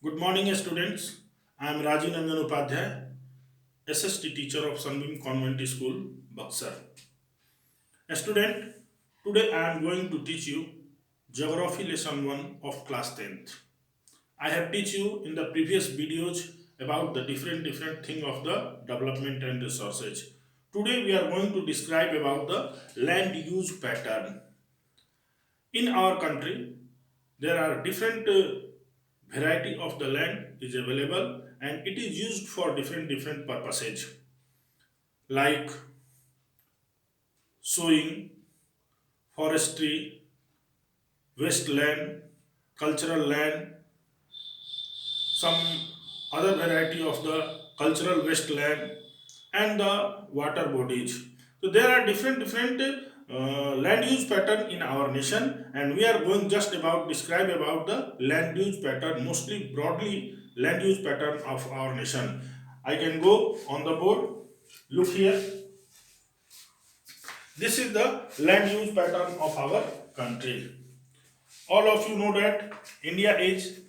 Good morning, students. I am Raji Nandan Upadhyay, SST teacher of Sunbeam Convent School, Buxar. A student, today I am going to teach you Geography Lesson 1 of class 10th. I have teach you in the previous videos about the different thing of the development and resources. Today we are going to describe about the land use pattern. In our country, there are different variety of the land is available and it is used for different purposes like sowing, forestry, wasteland, cultural land, some other variety of the cultural wasteland and the water bodies. So there are different land use pattern in our nation, and we are going just about describe about the land use pattern, mostly broadly land use pattern of our nation. I can go on the board. Look here. This is the land use pattern of our country. All of you know that India is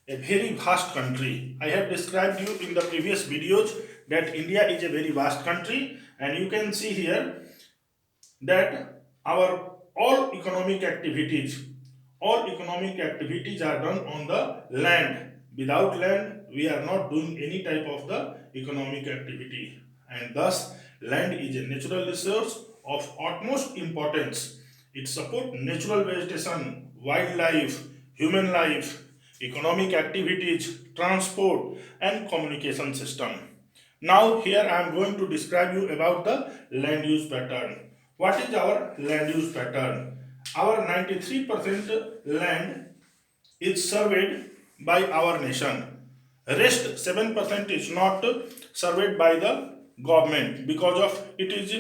a very vast country. I have described you in the previous videos that India is a very vast country, and you can see here that our all economic activities are done on the land. Without land we are not doing any type of the economic activity, and thus land is a natural resource of utmost importance. It supports natural vegetation, wildlife, human life, economic activities, transport and communication system. Now here I am going to describe you about the land use pattern. What is our land use pattern? Our 93% land is surveyed by our nation. Rest 7% is not surveyed by the government because of it is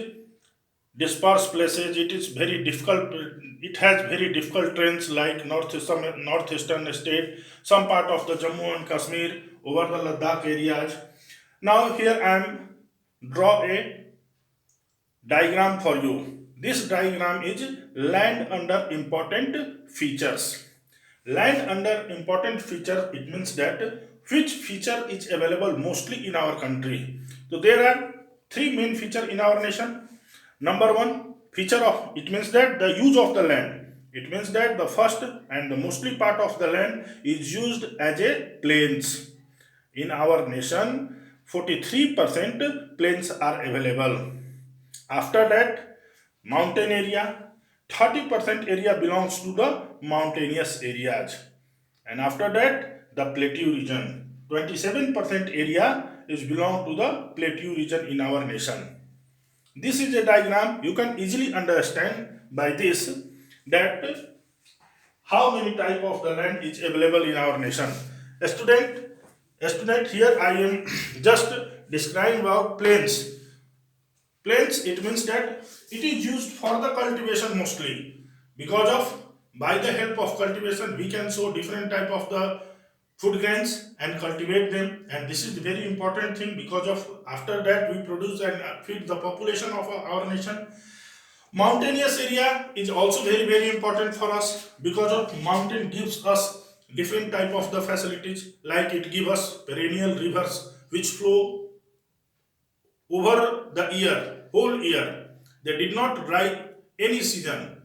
dispersed places. It is very difficult. It has very difficult terrains like northeastern state, some part of the Jammu and Kashmir, over the Ladakh areas. Now here I am draw a diagram for you. This diagram is land under important features. Land under important feature, it means that which feature is available mostly in our country. So there are three main feature in our nation. Number one feature of it means that the use of the land. It means that the first and the mostly part of the land is used as a plains. In our nation, 43% plains are available. After that, mountain area, 30% area belongs to the mountainous areas. And after that, the plateau region, 27% area is belong to the plateau region in our nation. This is a diagram. You can easily understand by this that how many type of the land is available in our nation. A student, here I am just describing about plains. Plains, it means that it is used for the cultivation mostly, because of by the help of cultivation we can sow different type of the food grains and cultivate them, and this is the very important thing because of after that we produce and feed the population of our nation. Mountainous area is also very important for us because of mountain gives us different type of the facilities, like it give us perennial rivers which flow over the year, whole year. They did not dry any season.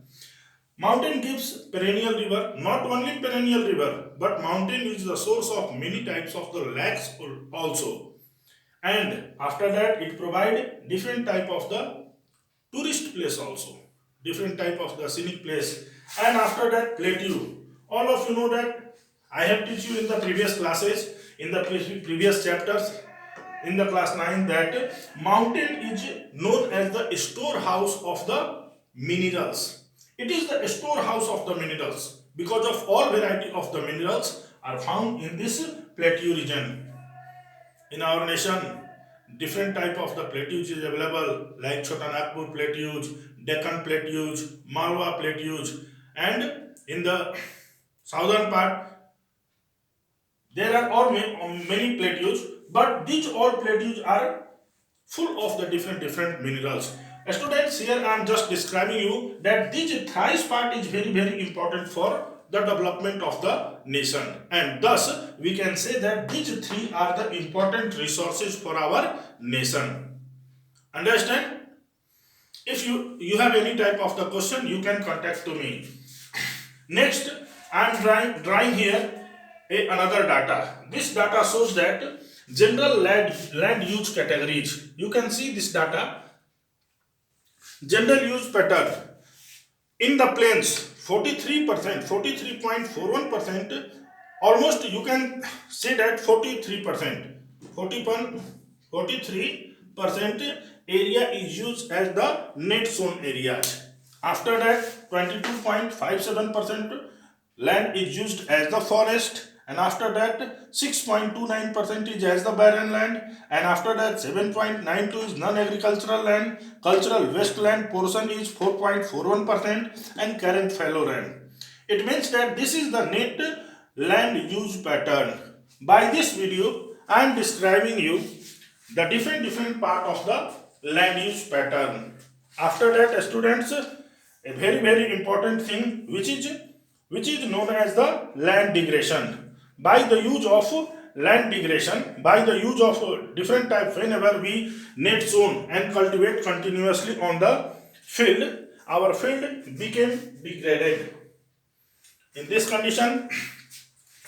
Mountain gives perennial river, not only perennial river, but mountain is the source of many types of the lakes also. And after that, it provide different type of the tourist place also, different type of the scenic place. And after that, plateau. All of you know that I have teach you in the previous classes, in the previous chapters, in the class 9, that mountain is known as the storehouse of the minerals. It is the storehouse of the minerals because of all variety of the minerals are found in this plateau region. In our nation, different type of the plateaus is available like Chotanagpur plateaus, Deccan plateaus, Malwa plateaus, and in the southern part there are all many plateaus, but these all plateaus are full of the different minerals. Students, here I am just describing you that this thrice part is very important for the development of the nation. And thus, we can say that these three are the important resources for our nation. Understand? If you have any type of the question, you can contact to me. Next, I am drawing here another data. This data shows that general land use categories. You can see this data. General use pattern in the plains 43%, 43.41%, almost you can say that 43%, 43% area is used as the net zone areas. After that 22.57% land is used as the forest, and after that 6.29% is as the barren land, and after that 7.92 is non-agricultural land, cultural wasteland portion is 4.41%, and current fallow land. It means that this is the net land use pattern. By this video I am describing you the different part of the land use pattern. After that, students, a very important thing which is known as the land degradation. By the use of land degradation, by the use of different type, whenever we net zone and cultivate continuously on the field, our field became degraded. In this condition,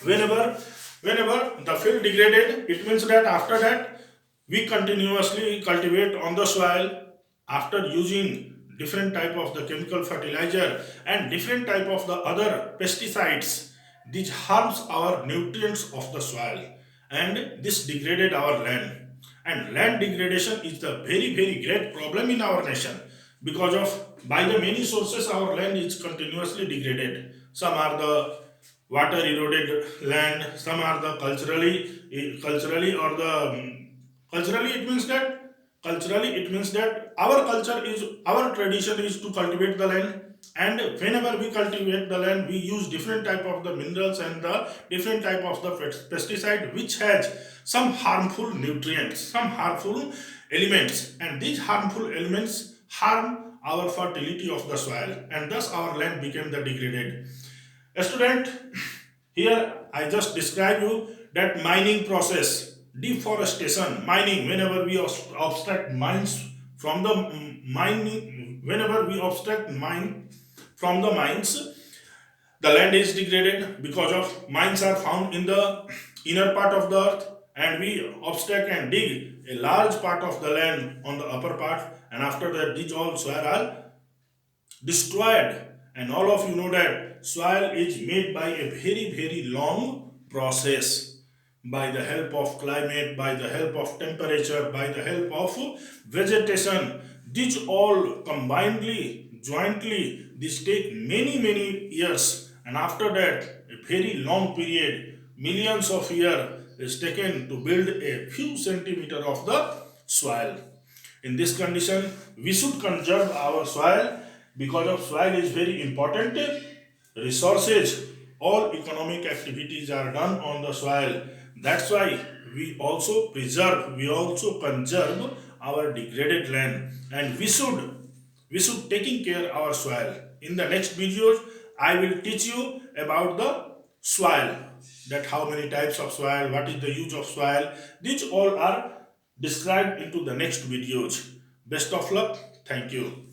whenever the field degraded, it means that after that we continuously cultivate on the soil after using different type of the chemical fertilizer and different type of the other pesticides. This harms our nutrients of the soil, and this degraded our land. And land degradation is the very great problem in our nation, because of by the many sources our land is continuously degraded. Some are the water eroded land, some are the culturally or the culturally it means that our culture is, our tradition is to cultivate the land, and whenever we cultivate the land we use different type of the minerals and the different type of the pesticide which has some harmful nutrients, some harmful elements, and these harmful elements harm our fertility of the soil, and thus our land became the degraded. A student, here I just describe you that mining process, deforestation, mining, whenever we obstruct mines from the mining, whenever we obstruct mine from the mines, the land is degraded because of mines are found in the inner part of the earth, and we obstruct and dig a large part of the land on the upper part, and after that these all soil are destroyed. And all of you know that soil is made by a very long process, by the help of climate, by the help of temperature, by the help of vegetation. These all combinedly, jointly, this take many years, and after that a very long period, millions of years is taken to build a few centimeter of the soil. In this condition, we should conserve our soil, because of soil is very important resources. All economic activities are done on the soil. That's why we also preserve, we also conserve our degraded land, and we should taking care our soil. In the next videos, I will teach you about the soil, that how many types of soil, what is the use of soil. These all are described into the next videos. Best of luck. Thank you.